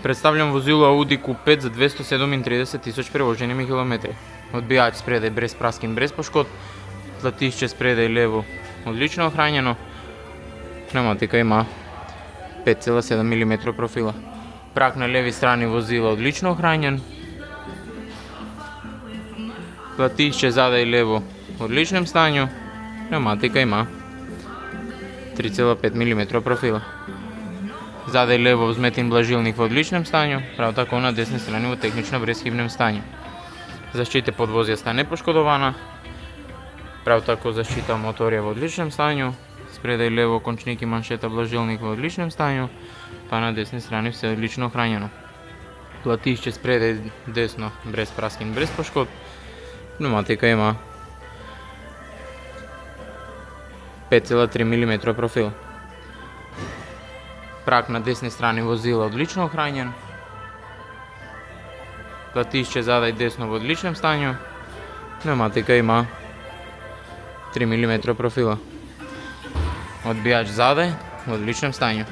Представljam возило Audi Q5 за 237.000 превожени километри. Одбијач спредај без праскин, без пошкод, платишче спредај лево одлично охрањено, пневматика има 5,7 мм профила. Прак на леви страни возила одлично охрањен, платишче задај лево в одличном станју, пневматика има 3,5 мм профила. Задај лево взметен блажилник во одличном станју, право тако на десни страни во технично безхибном станју. Заштита подвозјаста непошкодована, право тако заштита моторија во одличном станју, спредај лево кончник и маншета блажилник во одличном станју, па на десни страни все одлично охрањено. Платишче спредај десно без праскин, без пошкод, пневматика има 5,3 мм профил. Прак на десни страни возила одлично охрањен, платишче задај десно во одличном станју, пневматика има 3 мм профила. Одбијач задај во одличном станју.